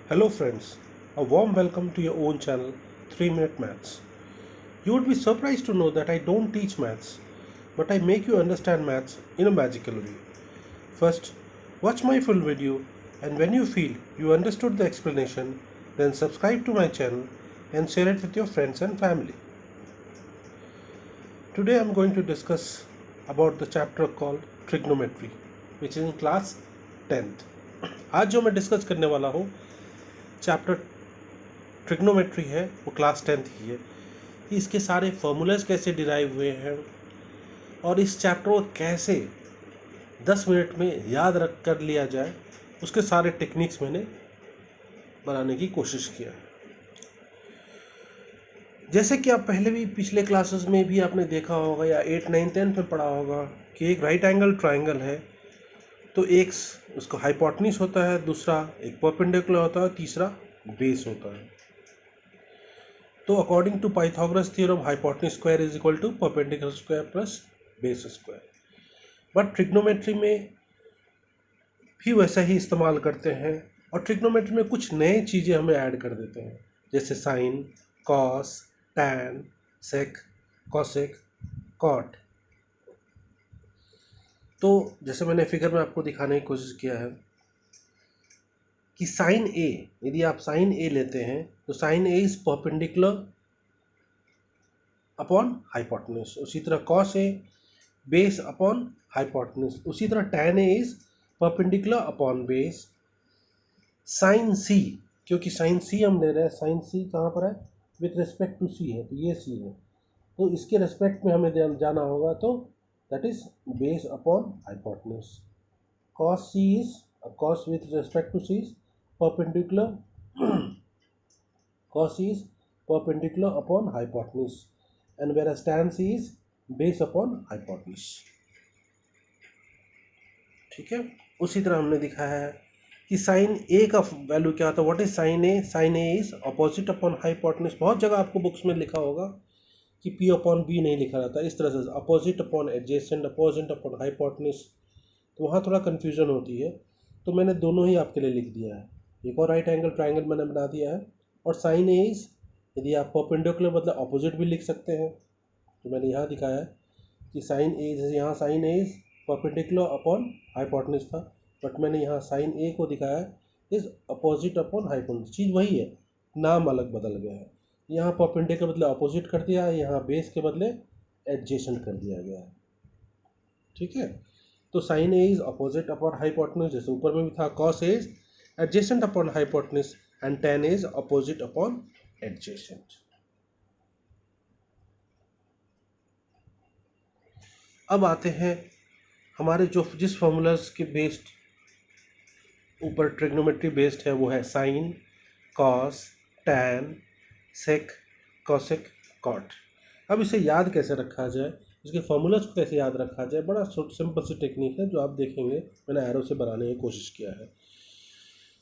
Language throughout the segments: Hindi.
Hello friends, a warm welcome to your own channel 3 Minute Maths. You would be surprised to know that I don't teach maths, but I make you understand maths in a magical way. First, watch my full video, and when you feel you understood the explanation, then subscribe to my channel and share it with your friends and family. Today I am going to discuss about the chapter called trigonometry, which is in class 10th. आज जो मैं डिस्कस करने वाला हूँ चैप्टर ट्रिग्नोमेट्री है वो क्लास 10th की है। इसके सारे फॉर्मूलाज कैसे डिराइव हुए हैं और इस चैप्टर को कैसे 10 मिनट में याद रख कर लिया जाए उसके सारे टेक्निक्स मैंने बनाने की कोशिश किया है। जैसे कि आप पहले भी पिछले क्लासेस में भी आपने देखा होगा या 8, 9, 10 में पढ़ा होगा कि एक राइट एंगल ट्राइंगल है तो एक उसका हाइपोटेन्यूज होता है, दूसरा एक परपेंडिकुलर होता है, तीसरा बेस होता है। तो according to Pythagoras theorem hypotenuse square is equal to perpendicular square plus base square. But trigonometry में भी वैसा ही इस्तेमाल करते हैं और ट्रिग्नोमेट्री में कुछ नए चीज़ें हमें ऐड कर देते हैं, जैसे साइन, कॉस, टैन, सेक, कॉसेक, कॉट। तो जैसे मैंने फिगर में आपको दिखाने की कोशिश किया है कि साइन ए, यदि आप साइन ए लेते हैं तो sine A is perpendicular upon hypotenuse. उसी तरह cos A base upon hypotenuse. उसी तरह tan A is perpendicular upon base. Sine C, क्योंकि साइन सी हम ले रहे हैं, साइन सी कहाँ पर है, विथ रिस्पेक्ट टू सी है, तो ये सी है, तो इसके रिस्पेक्ट में हमें जाना होगा, तो that is base upon hypotenuse. cos c is cos with respect to c is perpendicular cos c is perpendicular upon hypotenuse, and whereas tan c is base upon hypotenuse। ठीक है। उसी तरह हमने दिखाया है कि साइन ए का वैल्यू क्या होता है। What is sine A? Sine A is opposite upon hypotenuse. बहुत जगह आपको बुक्स में लिखा होगा कि पी अपॉन बी नहीं लिखा रहता, इस तरह से opposite upon adjacent, opposite upon hypotenuse, तो वहाँ थोड़ा कन्फ्यूजन होती है, तो मैंने दोनों ही आपके लिए लिख दिया है। एक और राइट एंगल ट्राइंगल मैंने बना दिया है। और साइन ए इज, यदि आप परपेंडिकुलर मतलब अपोजिट भी लिख सकते हैं, तो मैंने यहाँ दिखाया है कि साइन ए इज, यहाँ sine A is perpendicular upon hypotenuse था, बट मैंने यहाँ साइन ए को दिखाया है इज अपोजिट अपॉन हाइपोटेन्यूज। चीज़ वही है, नाम अलग बदल गया है। यहाँ परपेंडिकुलर बदले अपोजिट कर दिया है, यहाँ बेस के बदले एडजेसेंट कर दिया गया है। ठीक है। तो sine A is opposite upon hypotenuse, जैसे ऊपर में भी था, cos A is adjacent upon hypotenuse and tan is opposite upon adjacent. अब आते हैं हमारे जो जिस फॉर्मूलाज के बेस्ड ऊपर ट्रिग्नोमेट्री बेस्ड है, वो है साइन, कॉस, टैन, सेक, कॉसेक, कॉट। अब इसे याद कैसे रखा जाए, इसके फॉर्मूलाज को कैसे याद रखा जाए, बड़ा सिंपल सी टेक्निक है जो आप देखेंगे मैंने एरो से बनाने की कोशिश किया है।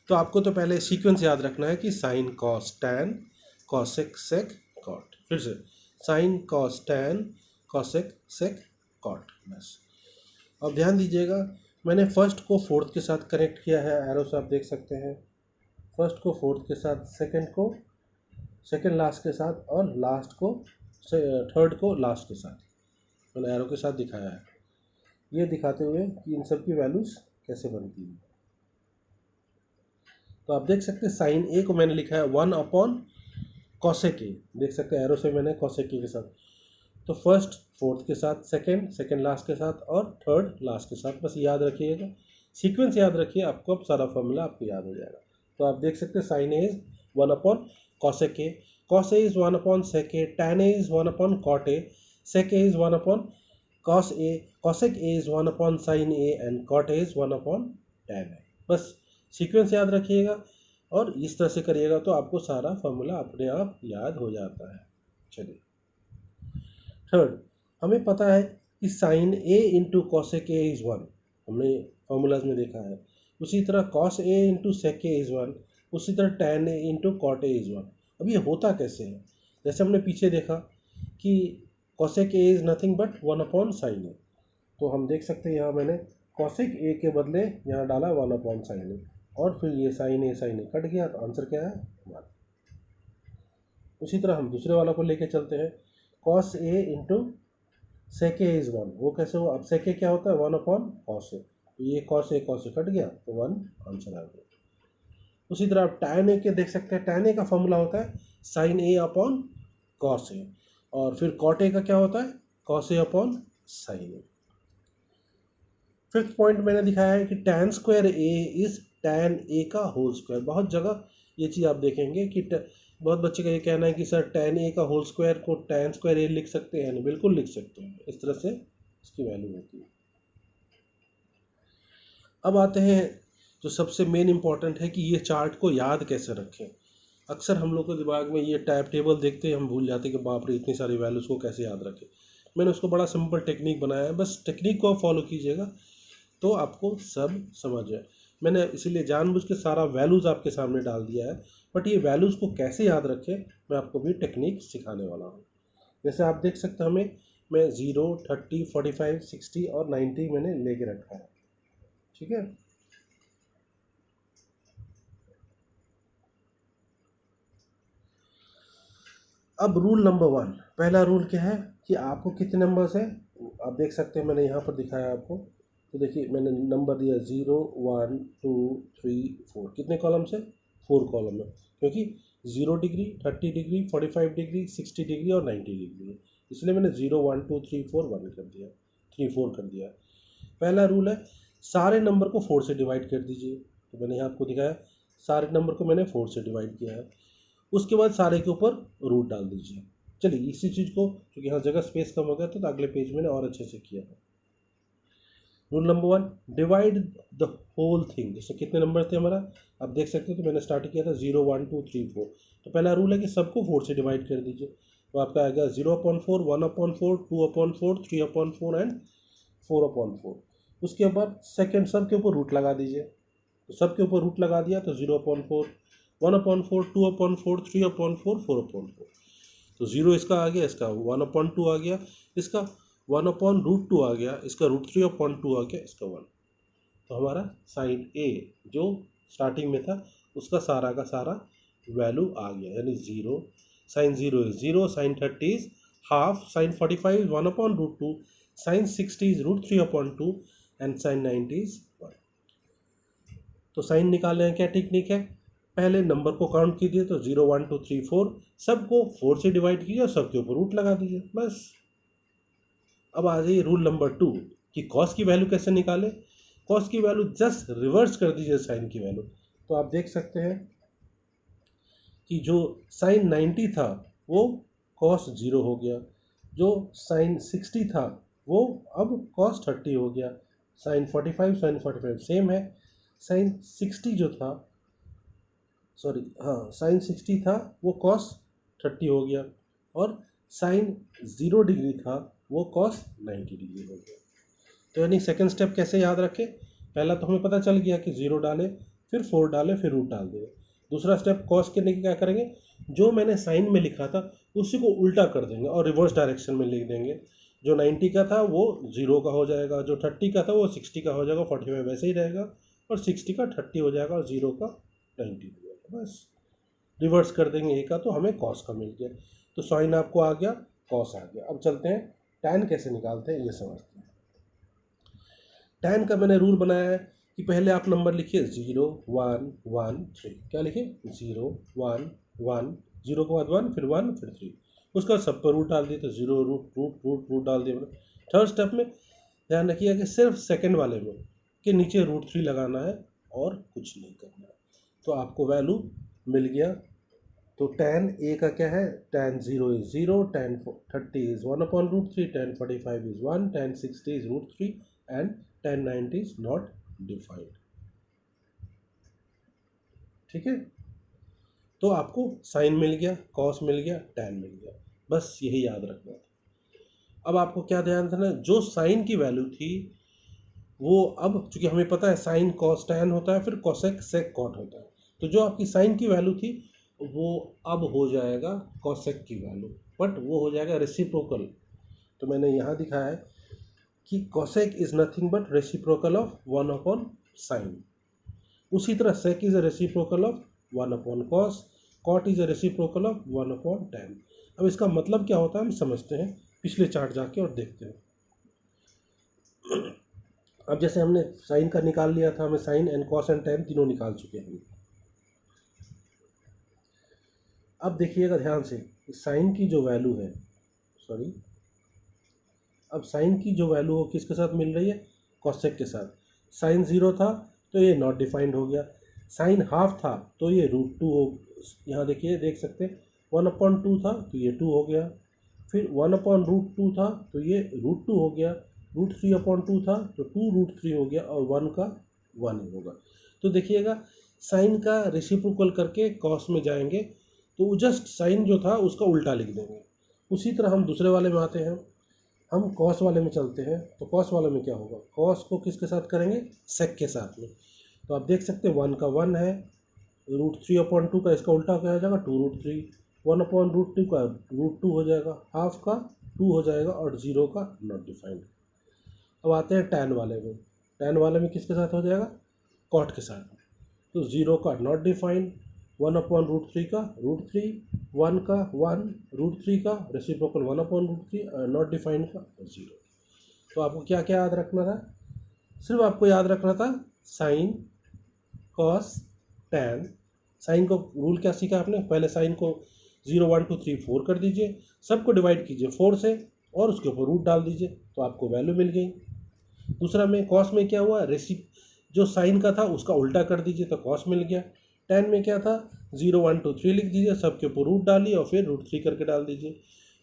तो आपको तो पहले सीक्वेंस याद रखना है कि साइन, कॉस, टैन, कॉसेक, सेक, कॉट। फिर से साइन, कॉस, टैन, कॉसेक, सेक, कॉट, बस। अब ध्यान दीजिएगा, मैंने फर्स्ट को फोर्थ के साथ कनेक्ट किया है, एरो से आप देख सकते हैं। फर्स्ट को फोर्थ के साथ, सेकंड को सेकंड लास्ट के साथ, और लास्ट को थर्ड को लास्ट के साथ मैंने एरो के साथ दिखाया है, ये दिखाते हुए कि इन सब की वैल्यूज़ कैसे बनती है। तो आप देख सकते हैं साइन ए को मैंने लिखा है 1 अपॉन कॉसेक ए, देख सकते हैं एरो से मैंने कॉसेक ए के साथ। तो फर्स्ट फोर्थ के साथ, सेकंड लास्ट के साथ, और थर्ड लास्ट के साथ, बस याद रखिएगा, सीक्वेंस याद रखिए, आपको अब सारा फॉर्मूला आपको याद हो जाएगा। तो आप देख सकते हैं sine A is 1 upon cosec A, cos A is 1 upon sec A, tan A is 1 upon cot A, sec A is 1 upon cos A, cosec A is 1 upon sine A, and cot A is 1 upon tan A. बस सीक्वेंस याद रखिएगा और इस तरह से करिएगा तो आपको सारा फॉर्मूला अपने आप याद हो जाता है। चलिए, थर्ड, हमें पता है कि sine A into cosec A is 1, हमने फॉर्मूलाज में देखा है। उसी तरह cos A into sec A is 1, उसी तरह tan A into cot A is 1। अब ये होता कैसे है, जैसे हमने पीछे देखा कि cosec A is nothing but 1 upon sine A, तो हम देख सकते हैं यहाँ मैंने कॉसेक ए के बदले यहाँ डाला 1 अपॉन साइन ए। और फिर ये साइन ए कट गया, तो आंसर क्या है 1। उसी तरह हम दूसरे वाला को लेके चलते हैं, cos A into sec A is 1। वो कैसे हो, अब सेक ए क्या होता है 1 अपॉन कॉस ए, तो ये कॉस ए कट गया तो 1 आंसर आ गया। उसी तरह आप टैन ए के देख सकते हैं, टैन ए का फॉर्मूला होता है sine A upon cos A, और फिर कॉट ए का क्या होता है cos A upon sine A. Fifth point मैंने दिखाया है कि tan square A is tan A का होल स्क्वायर। बहुत जगह ये चीज़ आप देखेंगे कि बहुत बच्चे का ये कहना है कि सर टैन ए का होल स्क्वायर को टैन स्क्वायर ए लिख सकते हैं, नहीं बिल्कुल लिख सकते हैं, इस तरह से इसकी वैल्यू होती है। अब आते हैं जो सबसे मेन इंपॉर्टेंट है कि ये चार्ट को याद कैसे रखें। अक्सर हम लोग के दिमाग में ये टाइप टेबल देखते हैं, हम भूल जाते हैं कि बाप रे इतनी सारी वैल्यूज़ को कैसे याद रखें। मैंने उसको बड़ा सिंपल टेक्निक बनाया है, बस टेक्निक को आप फॉलो कीजिएगा तो आपको सब समझ आए। मैंने इसीलिए जानबूझ के सारा वैल्यूज़ आपके सामने डाल दिया है, बट ये वैल्यूज़ को कैसे याद रखें मैं आपको भी टेक्निक सिखाने वाला हूँ। जैसे आप देख सकते हैं मैं 0, 30, 45, 60 और 90 मैंने लेके रखा है, ठीक है। अब रूल नंबर 1, पहला रूल क्या है कि आपको कितने नंबर्स हैं आप देख सकते हैं, मैंने यहाँ पर दिखाया आपको। तो देखिए मैंने नंबर दिया 0, 1, 2, 3, 4, कितने कॉलम से 4 कॉलम है, क्योंकि 0 डिग्री, 30 डिग्री, 45 डिग्री, 60 डिग्री और 90 डिग्री है, इसलिए मैंने 0, 1, 2, 3, 4 1 कर दिया, 3, 4 कर दिया। पहला रूल है सारे नंबर को 4 से डिवाइड कर दीजिए, तो मैंने यहाँ आपको दिखाया सारे नंबर को मैंने 4 से डिवाइड किया है। उसके बाद सारे के ऊपर रूट डाल दीजिए। चलिए इसी चीज़ को, क्योंकि यहाँ जगह स्पेस कम हो गया तो अगले पेज मैंने और अच्छे से किया है। Rule number 1, divide the whole thing. जैसे कितने नंबर थे हमारा आप देख सकते हो, तो मैंने स्टार्ट किया था 0, 1, 2, 3, 4। तो पहला रूल है कि सबको 4 से डिवाइड कर दीजिए, तो आपका आएगा 0/4, 1/4, 2/4, 3/4 एंड 4/4। उसके बाद सेकेंड सब के ऊपर रूट लगा दीजिए, तो सब के ऊपर रूट लगा दिया तो 0/4, 1/4, 2/4, 3/4, 4/4। तो 0 इसका आ गया, इसका 1/2 आ गया, इसका 1/√2 आ गया, इसका √3/2 आ गया, इसका 1। तो हमारा साइन ए जो स्टार्टिंग में था उसका सारा का सारा वैल्यू आ गया, यानी 0। Sine 0 is 0, sine 30 is half, sine 45 is 1/√2, sine 60 is √3/2 and sine 90 is 1। तो साइन निकालने हैं क्या टेक्निक है, पहले नंबर को काउंट कीजिए, तो 0, 1, 2, 3, 4 सबको 4 से डिवाइड कीजिए और सबके ऊपर रूट लगा दीजिए, बस। अब आ जाइए रूल नंबर 2 कि कॉस की वैल्यू कैसे निकालें। कॉस की वैल्यू जस्ट रिवर्स कर दीजिए साइन की वैल्यू, तो आप देख सकते हैं कि जो साइन 90 था वो कॉस 0 हो गया, जो साइन 60 था वो अब कॉस 30 हो गया, साइन 45 साइन 45 सेम है, साइन 60 जो था साइन 60 था वो कॉस 30 हो गया, और साइन 0 डिग्री था वो कॉस 90 डिग्री हो गया। तो यानी सेकंड स्टेप कैसे याद रखें, पहला तो हमें पता चल गया कि 0 डालें, फिर 4 डालें, फिर रूट डाल दें। दूसरा स्टेप कॉस करने के क्या करेंगे, जो मैंने साइन में लिखा था उसी को उल्टा कर देंगे और रिवर्स डायरेक्शन में लिख देंगे। जो 90 का था वो 0 का हो जाएगा, जो 30 का था वो 60 का हो जाएगा, 45 वैसे ही रहेगा, और 60 का 30 हो जाएगा और 0 का 90 हो जाएगा, बस रिवर्स कर देंगे ए का, तो हमें कॉस का मिल गया। तो साइन आपको आ गया, कॉस आ गया। अब चलते हैं टैन कैसे निकालते हैं ये समझते हैं। टैन का मैंने रूल बनाया है कि पहले आप नंबर लिखिए 0, 1, 1, 3। क्या लिखिए 0, 1, 1, 0 के बाद 1, फिर 1, फिर 3। उसका सब पर रूट डाल दिए, तो 0 रूट रूट रूट रूट डाल दिया। थर्ड स्टेप में ध्यान रखिएगा कि सिर्फ सेकंड वाले में के नीचे √3 लगाना है और कुछ नहीं करना है, तो आपको वैल्यू मिल गया। तो tan ए का क्या है, tan 0 is 0, tan 30 is 1/√3, tan 45 is 1, tan 60 is √3 and tan 90 is not defined, ठीक है। तो आपको साइन मिल गया, कॉस मिल गया, tan मिल गया, बस यही याद रखना था। अब आपको क्या ध्यान देना, जो साइन की वैल्यू थी वो अब चूंकि हमें पता है साइन कॉस tan होता है, फिर कोसेक सेक कॉट होता है, तो जो आपकी साइन की वैल्यू थी वो अब हो जाएगा कॉसेक की वैल्यू, बट वो हो जाएगा रेसिप्रोकल। तो मैंने यहाँ दिखाया है कि cosec is nothing but reciprocal of 1/sin। उसी तरह sec is a reciprocal of 1/cos, cot is a reciprocal of 1/tan। अब इसका मतलब क्या होता है हम समझते हैं, पिछले चार्ट जाके और देखते हैं। अब जैसे हमने साइन का निकाल लिया था, हमें sine and cos and tan तीनों निकाल चुके हैं। अब देखिएगा ध्यान से, साइन की जो वैल्यू है, सॉरी, अब साइन की जो वैल्यू हो किसके साथ मिल रही है, कॉसेक के साथ। साइन 0 था तो ये नॉट डिफाइंड हो गया, साइन हाफ था तो ये √2 हो, यहाँ देखिए देख सकते हैं 1/2 था तो ये 2 हो गया, फिर 1/√2 था तो ये √2 हो गया, √3/2 था तो 2√3 हो गया, और 1 का 1 ही होगा। तो देखिएगा साइन का रेसिप्रोकल करके कॉस में जाएंगे तो जस्ट साइन जो था उसका उल्टा लिख देंगे। उसी तरह हम दूसरे वाले में आते हैं, हम कॉस वाले में चलते हैं। तो कॉस वाले में क्या होगा, कॉस को किसके साथ करेंगे, सेक के साथ में। तो आप देख सकते हैं 1 का 1 है, √3/2 का इसका उल्टा क्या हो जाएगा 2√3, 1/√2 का √2 हो जाएगा, हाफ का 2 हो जाएगा, और 0 का नॉट डिफाइंड। अब आते हैं टैन वाले में, टैन वाले में किसके साथ हो जाएगा, कॉट के साथ। तो 0 का नॉट डिफाइंड, 1/√3 का √3, 1 का 1, √3 का रेसिप्रोकल 1/√3, नॉट डिफाइंड का 0। तो आपको क्या क्या याद रखना था, सिर्फ आपको याद रखना था साइन, कॉस, टैन। साइन को रूल क्या सीखा आपने, पहले साइन को 0 1 2 3 4 कर दीजिए, सबको डिवाइड कीजिए 4 से और उसके ऊपर रूट डाल दीजिए तो आपको वैल्यू मिल गई। दूसरा में कॉस में क्या हुआ, जो साइन का था उसका उल्टा कर दीजिए तो कॉस मिल गया। टैन में क्या था, 0 1 2 3 लिख दीजिए, सबके ऊपर रूट डालिए और फिर √3 करके डाल दीजिए।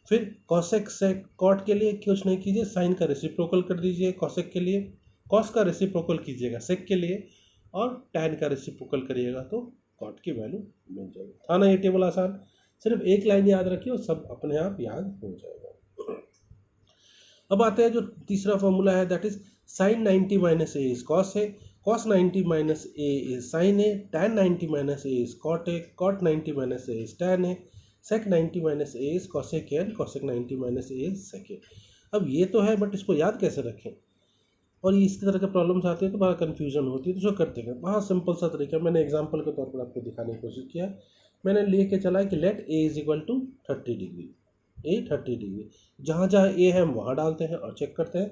फिर कॉसेक सेक कॉट के लिए कुछ नहीं कीजिए, साइन का रेसिप्रोकल कर दीजिए कॉसेक के लिए, कॉस का रेसिप्रोकल कीजिएगा सेक के लिए, और टैन का रेसिप्रोकल करिएगा तो कॉट की वैल्यू मिल जाएगी। था ना ये टेबल आसान, सिर्फ एक लाइन याद रखिए और सब अपने आप याद हो जाएगा। अब आते हैं जो तीसरा फॉर्मूला है, that is sine 90 minus A is cos है, cos 90 minus a is sin a, tan 90 minus a is cot a, cot 90 minus a is tan a, sec 90 minus a is cosec a, and cosec 90 minus a is sec a। अब ये तो है, बट इसको याद कैसे रखें, और इस तरह के प्रॉब्लम्स आते हैं तो बड़ा कन्फ्यूजन होती है। तो जो करते हैं बहुत सिंपल सा तरीका, मैंने एग्जांपल के तौर पर आपको दिखाने की कोशिश किया। मैंने लेके चला है कि let a is equal to 30 degree, a 30 degree, जहाँ जहाँ a है हम वहाँ डालते हैं और चेक करते हैं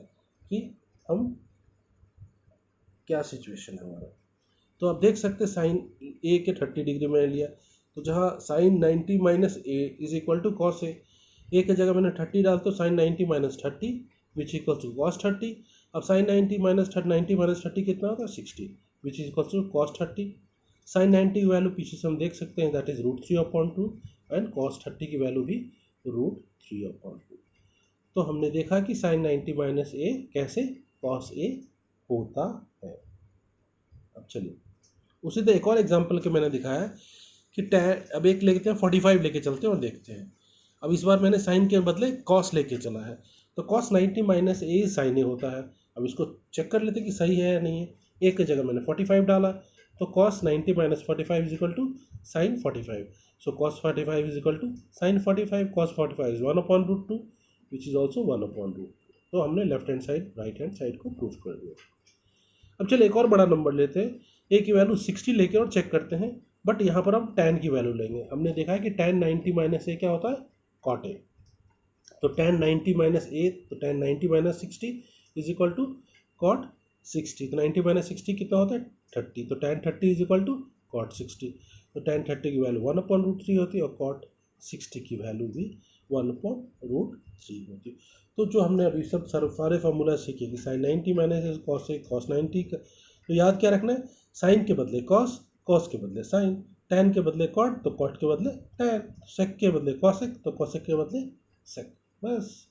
कि हम क्या सिचुएशन है हमारा। तो आप देख सकते हैं साइन ए के 30 डिग्री मैंने लिया, तो जहाँ sine 90 minus A is equal to cos A की जगह मैंने 30 डाल, तो sine 90 minus 30 which equal to cos 30। अब साइन 90 माइनस 30 कितना होता है 60, which is equal to cos 30। Sine 90 की वैल्यू पीछे से हम देख सकते हैं, दैट इज √3/2, एंड कॉस 30 की वैल्यू भी √3/2। तो हमने देखा कि साइन 90 माइनस ए कैसे कॉस ए होता है। अब चलिए उसी तरह एक और एग्जांपल के मैंने दिखाया कि टैन, अब एक लेते हैं 45 लेके चलते हैं और देखते हैं। अब इस बार मैंने साइन के बदले कॉस लेके चला है, तो कॉस 90 माइनस ए साइन ए होता है। अब इसको चेक कर लेते हैं कि सही है या नहीं है। एक की जगह मैंने 45 डाला, तो cos 90 minus 45 is equal to sine 45, so cos 45 is equal to sine 45, cos 45 is 1/√2 which is also 1/√2। तो हमने left hand side right hand side को प्रूफ कर दिया। अब चलिए एक और बड़ा नंबर लेते हैं, ए की वैल्यू 60 लेके और चेक करते हैं, बट यहाँ पर हम tan की वैल्यू लेंगे। हमने देखा है कि tan 90 माइनस ए क्या होता है cot a, तो tan 90 माइनस ए, तो tan 90 minus 60 is equal to cot 60, तो 90 माइनस 60 कितना होता है 30, तो tan 30 is equal to cot 60, तो tan 30 की वैल्यू 1/√3 होती है और cot 60 की वैल्यू भी 1/√3 होती है। तो जो हमने अभी सब सारे फार्मूला सीखे कि sign 90 minus cos A, cos 90 का, तो याद क्या रखना है, साइन के बदले कॉस, कॉस के बदले साइन, टैन के बदले कॉट, तो कॉट के बदले टैन, सेक के बदले कॉसेक, तो कॉसेक के बदले सेक, बस।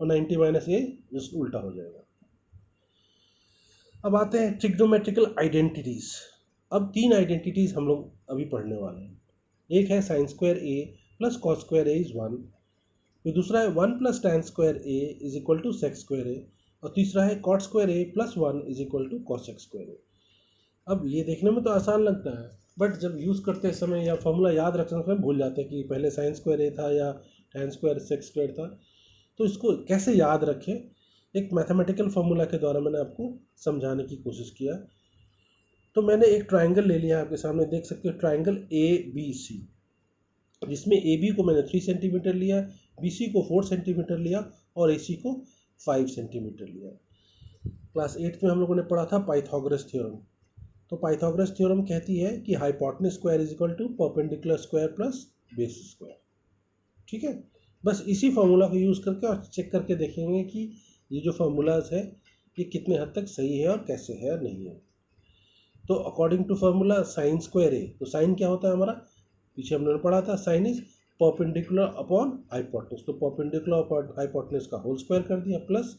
और 90 माइनस ए जस्ट उल्टा हो जाएगा। अब आते हैं ट्रिग्नोमेट्रिकल आइडेंटिटीज। अब 3 आइडेंटिटीज हम लोग अभी पढ़ने वाले हैं। एक है sine square A plus cos square A is 1, फिर दूसरा है 1 plus tan square A is equal to sec square A, और तीसरा है cot square A plus 1 is equal to cosec square A. अब ये देखने में तो आसान लगता है, बट जब यूज़ करते समय या फॉर्मूला याद रखते समय भूल जाते हैं कि पहले साइन स्क्वायर ए था या टैन स्क्वायर सेक स्क्वायर था। तो इसको कैसे याद रखें, एक मैथमेटिकल फार्मूला के द्वारा मैंने आपको समझाने की कोशिश किया। तो मैंने एक ट्राइंगल ले लिया, आपके सामने देख सकते हो ट्राइंगल ABC, जिसमें AB को मैंने 3 सेंटीमीटर लिया, BC को 4 सेंटीमीटर लिया और AC को 5 सेंटीमीटर लिया। क्लास 8 में हम लोगों ने पढ़ा था पाइथागोरस थ्योरम। तो पाइथागोरस थ्योरम कहती है कि hypotenuse square is equal to perpendicular square plus base square. ठीक है, बस इसी फार्मूला को यूज़ करके और चेक करके देखेंगे कि ये जो फार्मूलाज है ये कितने हद तक सही है और कैसे है और नहीं है। तो according to formula sine square A, तो साइन क्या होता है हमारा, पीछे हमने पढ़ा था, sine is perpendicular upon hypotenuse, तो परपेंडिकुलर अपॉन हाइपोटेन्यूज का होल स्क्वायर कर दिया, प्लस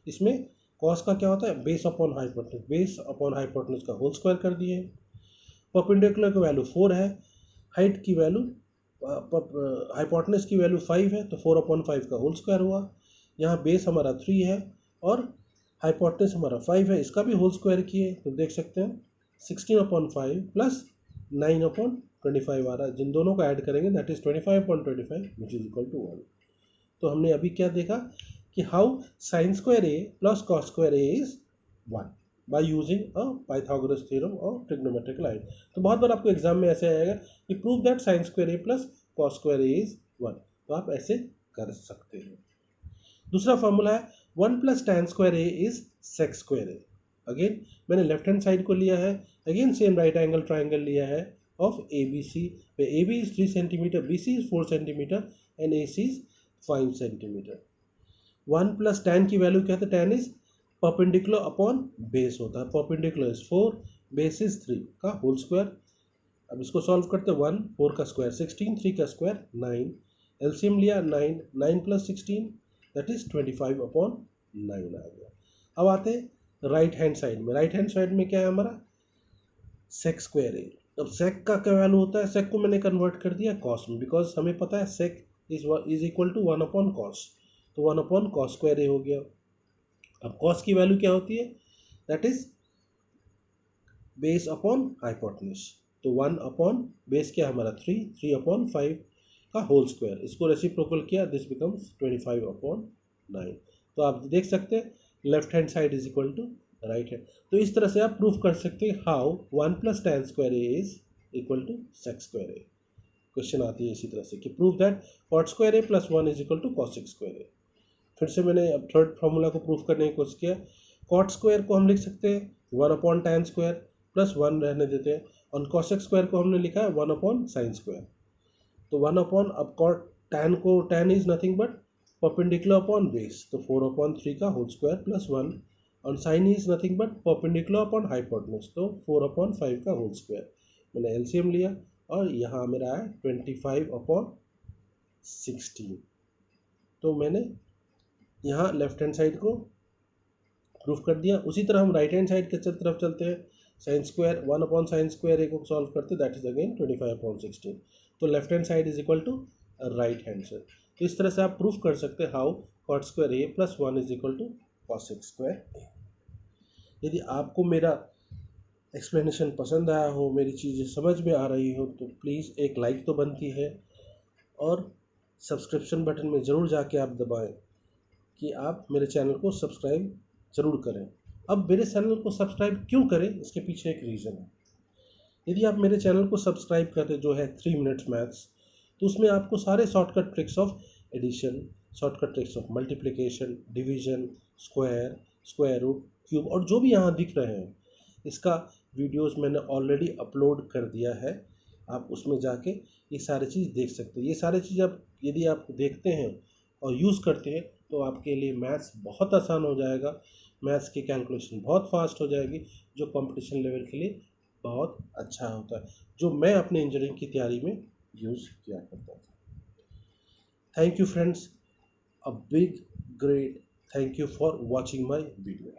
इसमें कॉस का क्या होता है, base upon hypotenuse, base upon hypotenuse का होल स्क्वायर कर दिए। परपेंडिकुलर की वैल्यू 4 है, हाइट की वैल्यू हाइपोटेन्यूज की वैल्यू 5 है, तो 4/5 का होल स्क्वायर हुआ। यहाँ बेस हमारा 3 है और हाइपोटेन्यूज हमारा 5 है, इसका भी होल स्क्वायर किए तो देख सकते हैं 16/5 प्लस 9/25 आ रहा है, जिन दोनों को ऐड करेंगे that is 25/25 which is equal to 1। तो हमने अभी क्या देखा कि how sine square A plus cos square A is 1 by using a Pythagoras theorem और ट्रिग्नोमेट्रिक लाइन। तो बहुत बार आपको एग्जाम में ऐसे आएगा कि prove that sine square A plus cos square A is 1, तो आप ऐसे कर सकते हैं। दूसरा फॉर्मूला है 1 plus tan square A is sec square A. Again मैंने लेफ्ट हैंड साइड को लिया है, again same right angle triangle लिया है of ABC, where AB is 3 centimeter, BC is 4 centimeter and AC is 5 centimeter। 1 plus tan की वैल्यू क्या है, tan is perpendicular upon base होता है, परपेंडिकुलर इज 4, बेस इज 3 का होल स्क्वायर। अब इसको सॉल्व करते, 1 4 का स्क्वायर 16, 3 का स्क्वायर 9, एलसीएम लिया 9, 9 प्लस 16 दैट इज 25/9 आ गया। अब आते राइट हैंड साइड में, राइट हैंड साइड में क्या है हमारा सेक स्क्वायर है। अब सेक का क्या वैल्यू होता है, सेक को मैंने कन्वर्ट कर दिया कॉस में, बिकॉज हमें पता है सेक इज इक्वल टू 1/cos, तो 1/cos स्क्वायर ए हो गया। अब कॉस की वैल्यू क्या होती है, that is base upon hypotenuse, तो 1 अपॉन बेस क्या हमारा 3, 3/5 का होल स्क्वायर, इसको रेसिप्रोकल किया, दिस बिकम्स 25/9। तो आप देख सकते हैं left hand side is equal to right hand. तो इस तरह से आप प्रूफ कर सकते हैं how 1 plus tan square A is equal to sec square A. Question आती है इसी तरह से कि prove that cot square A plus 1 is equal to cosec square A. फिर से मैंने अब थर्ड फार्मूला को प्रूफ करने की कोशिश किया। कॉट स्क्वायर को हम लिख सकते हैं 1/tan स्क्वायर प्लस 1 रहने देते हैं, और कॉसेक स्क्वायर को हमने लिखा है 1/sin स्क्वायर। तो 1 अब कॉट टैन को, tan is nothing but perpendicular upon base, तो 4/3 का होल स्क्वायर प्लस 1, और sine is nothing but perpendicular upon hypotenuse, तो 4/5 का होल स्क्वायर। मैंने एलसीएम लिया और यहाँ मेरा है 25/16। तो मैंने यहाँ लेफ्ट हैंड साइड को प्रूफ कर दिया। उसी तरह हम राइट हैंड साइड के तरफ चलते हैं, साइन स्क्वायर 1/sin स्क्वायर ए को सॉल्व करते दैट इज अगेन 25/16, तो left hand side is equal to right hand side. तो इस तरह से आप प्रूफ कर सकते हैं how cot square A plus 1 is equal to cosec square A. यदि आपको मेरा एक्सप्लेनेशन पसंद आया हो, मेरी चीज़ें समझ में आ रही हो, तो प्लीज़ एक लाइक तो बनती है, और सब्सक्रिप्शन बटन में ज़रूर जाके आप दबाएं कि आप मेरे चैनल को सब्सक्राइब ज़रूर करें। अब मेरे चैनल को सब्सक्राइब क्यों करें, इसके पीछे एक रीज़न है। यदि आप मेरे चैनल को सब्सक्राइब करते जो है 3 मिनट्स मैथ्स, तो उसमें आपको सारे shortcut tricks of addition, shortcut tricks of multiplication, division, square, square root, cube, और जो भी यहाँ दिख रहे हैं, इसका वीडियोस मैंने ऑलरेडी अपलोड कर दिया है। आप उसमें जाके ये सारी चीज़ देख सकते हैं। ये सारी चीज़ आप यदि आप देखते हैं और यूज़ करते हैं तो आपके लिए मैथ्स बहुत आसान हो जाएगा, मैथ्स की कैलकुलेशन बहुत फास्ट हो जाएगी, जो कंपटीशन लेवल के लिए बहुत अच्छा होता है, जो मैं अपने इंजीनियरिंग की तैयारी में यूज़ किया करता था। Thank you friends, a big great thank you for watching my video.